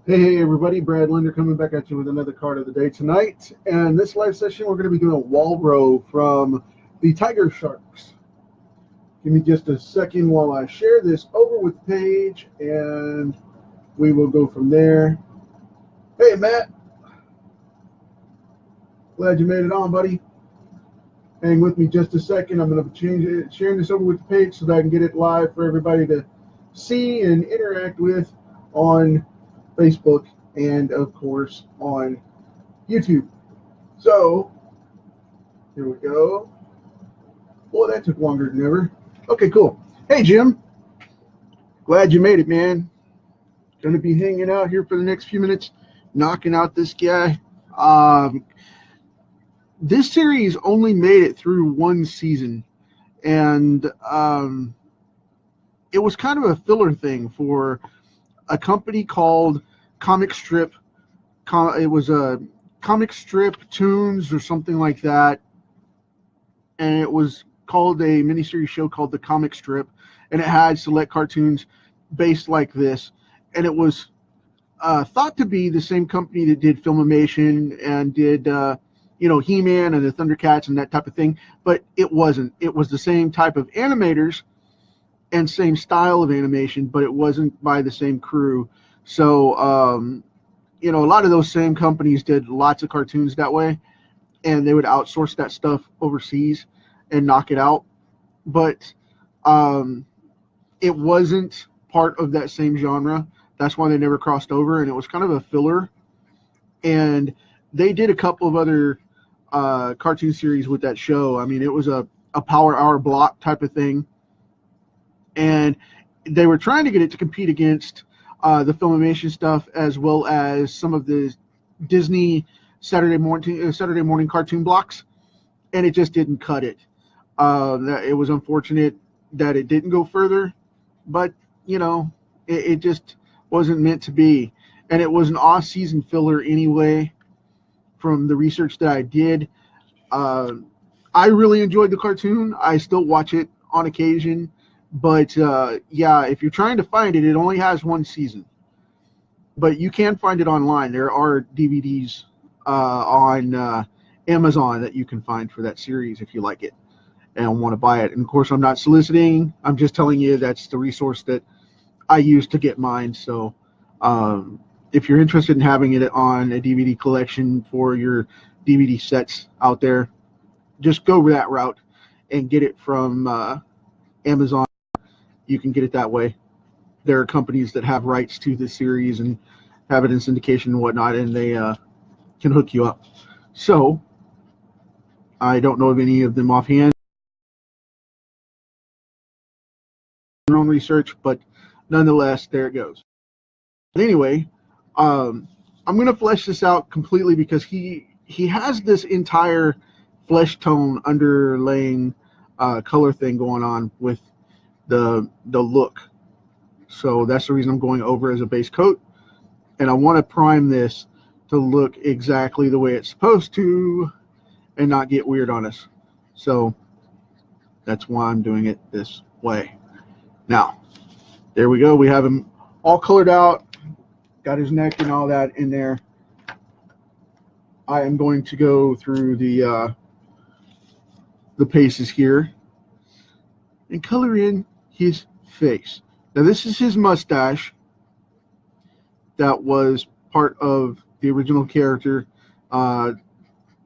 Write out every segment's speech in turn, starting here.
Hey everybody, Brad Linder coming back at you with another card of the day tonight. And this live session, we're going to be doing a Walro from the Tiger Sharks. Give me just a second while I share this over with the page, and we will go from there. Hey Matt, glad you made it on, buddy. Hang with me just a second. I'm going to change it, sharing this over with the page so that I can get it live for everybody to see and interact with on Facebook and, of course, on YouTube. So, here we go. Boy, that took longer than ever. Okay, cool. Hey, Jim. Glad you made it, man. Going to be hanging out here for the next few minutes, knocking out this guy. This series only made it through one season, and it was kind of a filler thing for a company called Comic Strip. It was a Comic Strip Tunes or something like that, and it was called a miniseries show called The Comic Strip, and it had select cartoons based like this, and it was thought to be the same company that did Filmation and did He-Man and the Thundercats and that type of thing, but it wasn't. It was the same type of animators and same style of animation, but it wasn't by the same crew. So a lot of those same companies did lots of cartoons that way, and they would outsource that stuff overseas and knock it out. But it wasn't part of that same genre. That's why they never crossed over, and it was kind of a filler. And they did a couple of other cartoon series with that show. I mean, it was a power hour block type of thing. And they were trying to get it to compete against the Filmation stuff, as well as some of the Disney Saturday morning cartoon blocks, and it just didn't cut it. It was unfortunate that it didn't go further, but it just wasn't meant to be, and it was an off-season filler anyway. From the research that I did, I really enjoyed the cartoon. I still watch it on occasion. But if you're trying to find it, it only has one season. But you can find it online. There are DVDs on Amazon that you can find for that series if you like it and want to buy it. And of course, I'm not soliciting. I'm just telling you that's the resource that I use to get mine. So if you're interested in having it on a DVD collection for your DVD sets out there, just go that route and get it from Amazon. You can get it that way. There are companies that have rights to this series and have it in syndication and whatnot, and they can hook you up. So I don't know of any of them offhand. Your own research, but nonetheless, there it goes. But anyway, I'm going to flesh this out completely because he has this entire flesh tone underlaying color thing going on with the look. So that's the reason I'm going over as a base coat, and I want to prime this to look exactly the way it's supposed to and not get weird on us. So that's why I'm doing it this way. Now, there we go. We have him all colored out, got his neck and all that in there. I am going to go through the paces here and color in his face. Now, this is his mustache that was part of the original character.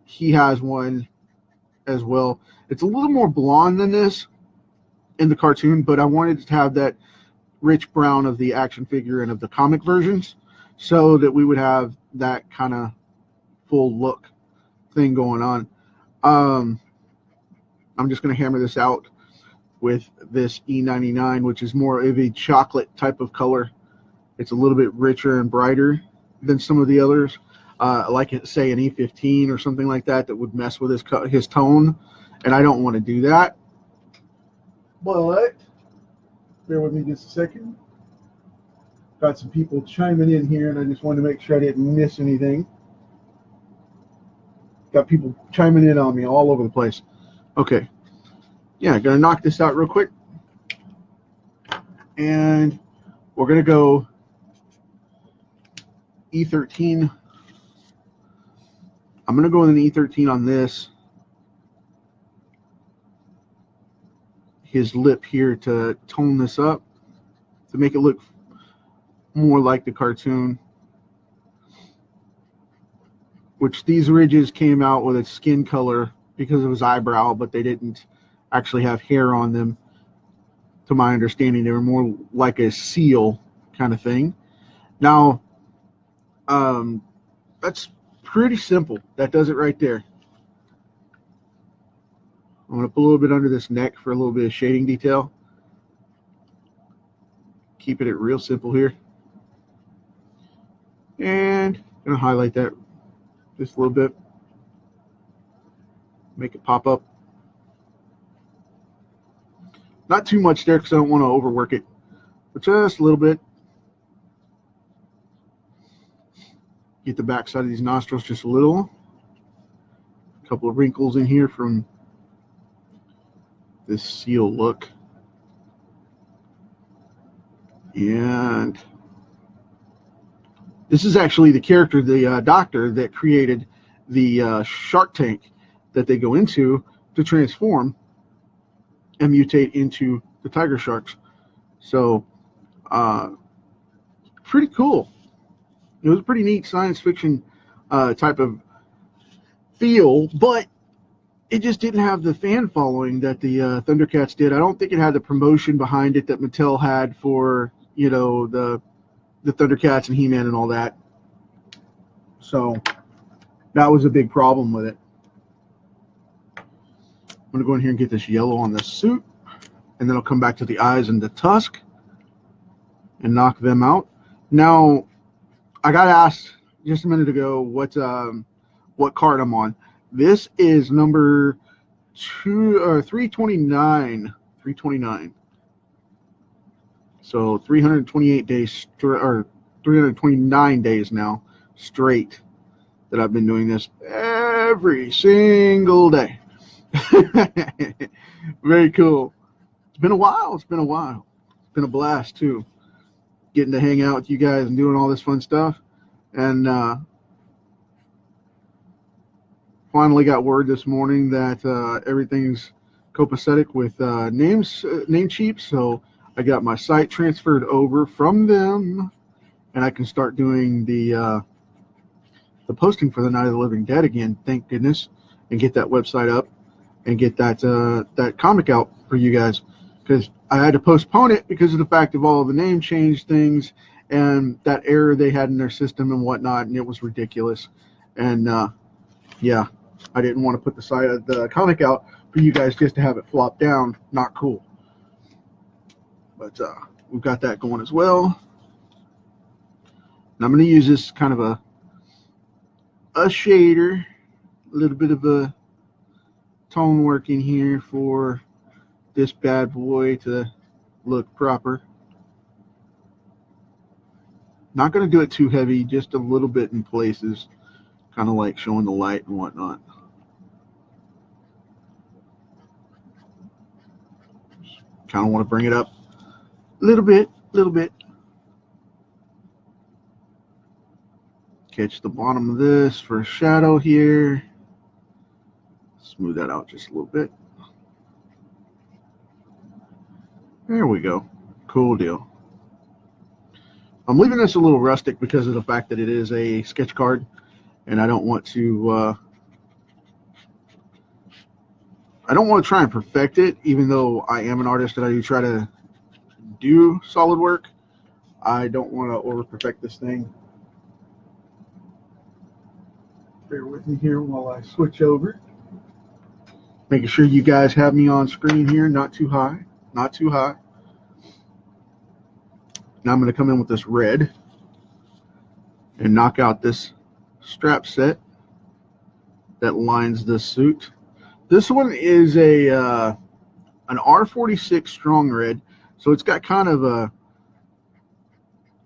He has one as well. It's a little more blonde than this in the cartoon, but I wanted to have that rich brown of the action figure and of the comic versions so that we would have that kind of full look thing going on. I'm just going to hammer this out with this E99, which is more of a chocolate type of color. It's a little bit richer and brighter than some of the others, like say an E15 or something like that would mess with his tone, and I don't want to do that. But bear with me just a second. Got some people chiming in here, and I just wanted to make sure I didn't miss anything. Got people chiming in on me all over the place. Okay. Yeah, gonna knock this out real quick. And we're gonna go E13. I'm going to go with an E13 on this. His lip here to tone this up, to make it look more like the cartoon. Which these ridges came out with a skin color because of his eyebrow, but they didn't actually have hair on them. To my understanding, they were more like a seal kind of thing. Now, that's pretty simple. That does it right there. I'm going to put a little bit under this neck for a little bit of shading detail. Keeping it real simple here. And I'm going to highlight that just a little bit. Make it pop up. Not too much there because I don't want to overwork it, but just a little bit. Get the back side of these nostrils just a little. A couple of wrinkles in here from this seal look. And this is actually the character, the doctor that created the Shark Tank that they go into to transform and mutate into the tiger sharks. So, pretty cool. It was a pretty neat science fiction type of feel, but it just didn't have the fan following that the Thundercats did. I don't think it had the promotion behind it that Mattel had for, you know, the Thundercats and He-Man and all that. So that was a big problem with it. I'm going to go in here and get this yellow on this suit, and then I'll come back to the eyes and the tusk and knock them out. Now, I got asked just a minute ago what card I'm on. This is number 329. 329. So 328 days, or 329 days now straight that I've been doing this every single day. Very cool. It's been a while. It's been a while. It's been a blast too, getting to hang out with you guys and doing all this fun stuff. And finally got word this morning that everything's copacetic with Namecheap, so I got my site transferred over from them, and I can start doing the posting for the Night of the Living Dead again, thank goodness, and get that website up and get that comic out for you guys, because I had to postpone it because of the fact of all the name change things and that error they had in their system and whatnot, and it was ridiculous. And yeah, I didn't want to put the comic out for you guys just to have it flop down. Not cool. But we've got that going as well. And I'm going to use this kind of a shader, a little bit of a tone work in here for this bad boy to look proper. Not going to do it too heavy, just a little bit in places, kind of like showing the light and whatnot. Kind of want to bring it up a little bit. Catch the bottom of this for a shadow here. Smooth that out just a little bit. There we go. Cool deal. I'm leaving this a little rustic because of the fact that it is a sketch card, and I don't want to try and perfect it, even though I am an artist and I do try to do solid work. I don't want to over perfect this thing. Bear with me here while I switch over. Making sure you guys have me on screen here, not too high, not too high. Now I'm going to come in with this red and knock out this strap set that lines this suit. This one is an R46 strong red, so it's got kind of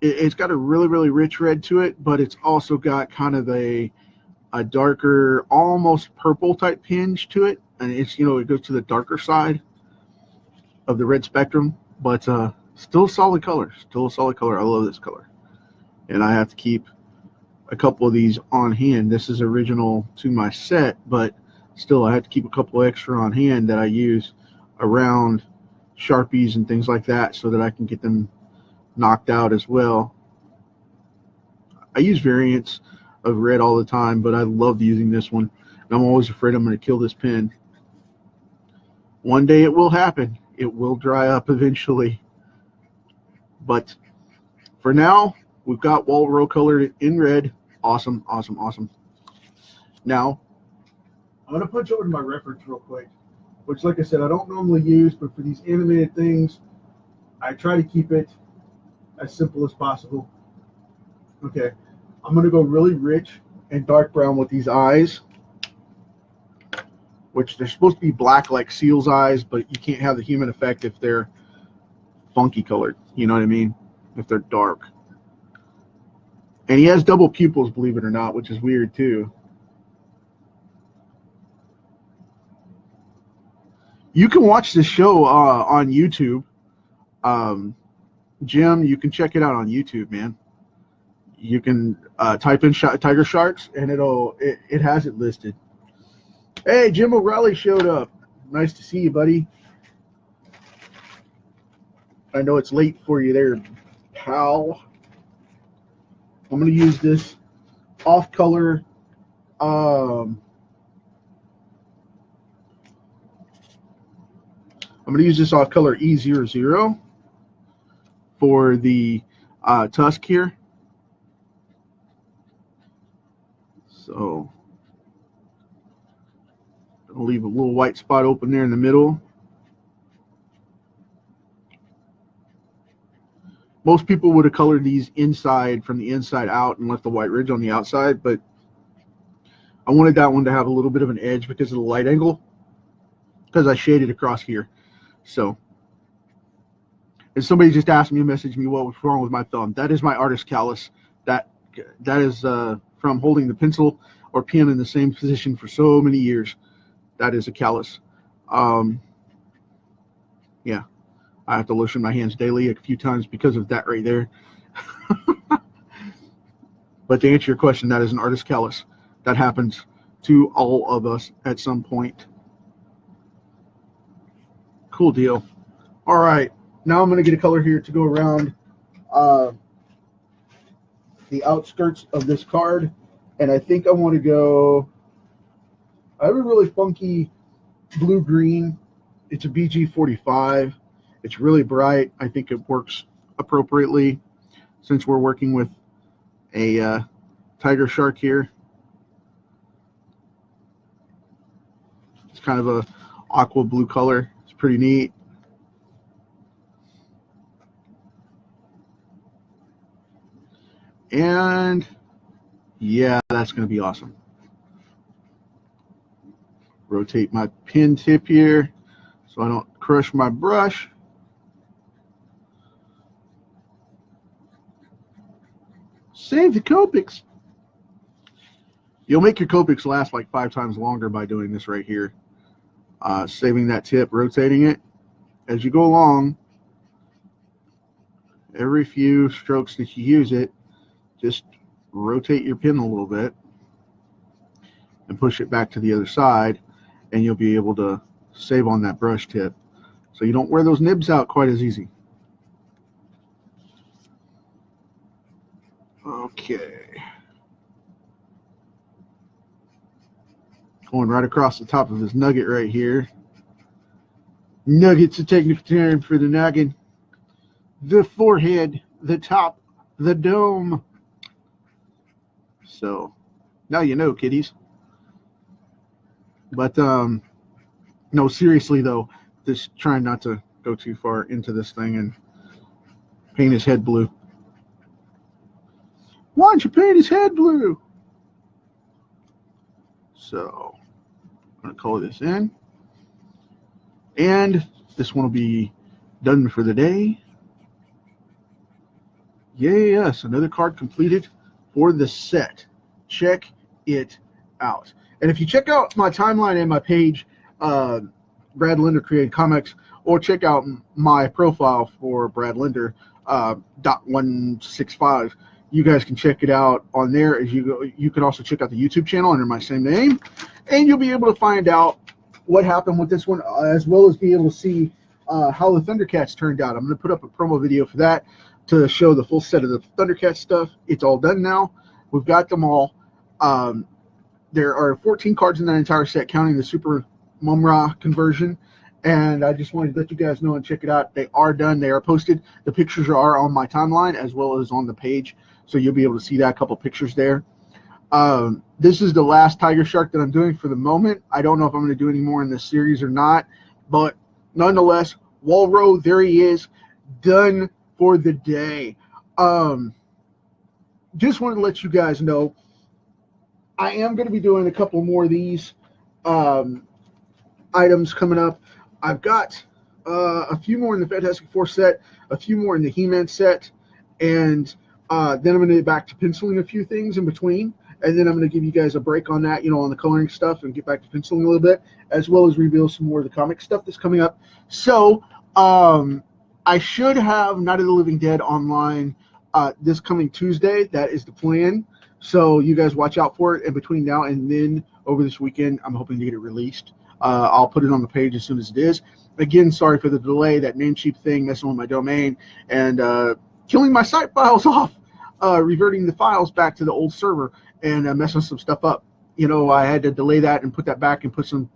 it's got a really, really rich red to it, but it's also got kind of a darker, almost purple type hinge to it, and it's, you know, it goes to the darker side of the red spectrum, but still a solid color. Still a solid color. I love this color, and I have to keep a couple of these on hand. This is original to my set, but still I have to keep a couple extra on hand that I use around Sharpies and things like that so that I can get them knocked out as well. I use variants of red all the time, but I love using this one. And I'm always afraid I'm going to kill this pen. One day it will happen. It will dry up eventually. But for now, we've got Walro colored in red. Awesome, awesome, awesome. Now, I'm going to punch over to my reference real quick, which, like I said, I don't normally use, but for these animated things, I try to keep it as simple as possible. Okay, I'm going to go really rich and dark brown with these eyes, which they're supposed to be black like seal's eyes, but you can't have the human effect if they're funky colored. You know what I mean? If they're dark. And he has double pupils, believe it or not, which is weird too. You can watch this show on YouTube. Jim, you can check it out on YouTube, man. You can type in Tiger Sharks, and it has it listed. Hey, Jim O'Reilly showed up. Nice to see you, buddy. I know it's late for you there, pal. I'm going to use this off-color I'm going to use this off-color E00 for the tusk here. So I'll leave a little white spot open there in the middle. Most people would have colored these inside from the inside out and left the white ridge on the outside, but I wanted that one to have a little bit of an edge because of the light angle, because I shaded across here. So, and somebody just asked me, messaged me, what was wrong with my thumb. That is my artist callus. That is from holding the pencil or pen in the same position for so many years. That is a callus. Yeah, I have to lotion my hands daily a few times because of that right there. But to answer your question, that is an artist callus. That happens to all of us at some point. Cool deal. All right, now I'm going to get a color here to go around the outskirts of this card, and I think I want to go. I have a really funky blue-green. It's a BG45. It's really bright. I think it works appropriately since we're working with a tiger shark here. It's kind of a aqua blue color. It's pretty neat. And yeah, that's going to be awesome. Rotate my pen tip here so I don't crush my brush. Save the Copics. You'll make your Copics last like 5 times longer by doing this right here. Saving that tip, rotating it as you go along. Every few strokes that you use it, just rotate your pen a little bit and push it back to the other side, and you'll be able to save on that brush tip so you don't wear those nibs out quite as easy. Okay. Going right across the top of his nugget right here. Nugget's a technical term for the noggin, the forehead, the top, the dome. So now you know, kiddies. But no, seriously though, just trying not to go too far into this thing and paint his head blue. Why don't you paint his head blue? So I'm going to color this in. And this one will be done for the day. Yes, another card completed for the set. Check it out. And if you check out my timeline and my page, Brad Linder Created Comics, or check out my profile for Brad Linder, .165, You guys can check it out on there as you go. You can also check out the YouTube channel under my same name, and you'll be able to find out what happened with this one, as well as be able to see how the Thundercats turned out. I'm going to put up a promo video for that to show the full set of the Thundercats stuff. It's all done now. We've got them all. There are 14 cards in that entire set, counting the Super Mumra conversion. And I just wanted to let you guys know and check it out. They are done. They are posted. The pictures are on my timeline as well as on the page. So you'll be able to see that, a couple pictures there. This is the last Tiger Shark that I'm doing for the moment. I don't know if I'm going to do any more in this series or not. But nonetheless, Walro, there he is, done for the day. Just wanted to let you guys know I am going to be doing a couple more of these items coming up. I've got a few more in the Fantastic Four set, a few more in the He-Man set, and then I'm going to get back to penciling a few things in between, and then I'm going to give you guys a break on that, on the coloring stuff, and get back to penciling a little bit, as well as reveal some more of the comic stuff that's coming up. So I should have Night of the Living Dead online this coming Tuesday. That is the plan. So you guys watch out for it. And between now and then, over this weekend, I'm hoping to get it released. I'll put it on the page as soon as it is. Again, sorry for the delay. That Namecheap thing messing with my domain and killing my site files off, reverting the files back to the old server and messing some stuff up. I had to delay that and put that back and put some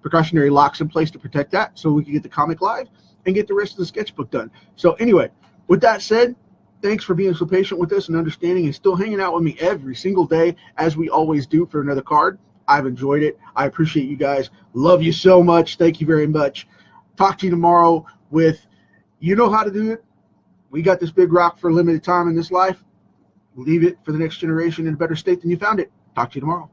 precautionary locks in place to protect that so we could get the comic live and get the rest of the sketchbook done. So anyway, with that said, thanks for being so patient with us and understanding and still hanging out with me every single day, as we always do, for another card. I've enjoyed it. I appreciate you guys. Love you so much. Thank you very much. Talk to you tomorrow with You Know How to Do It. We got this big rock for a limited time in this life. Leave it for the next generation in a better state than you found it. Talk to you tomorrow.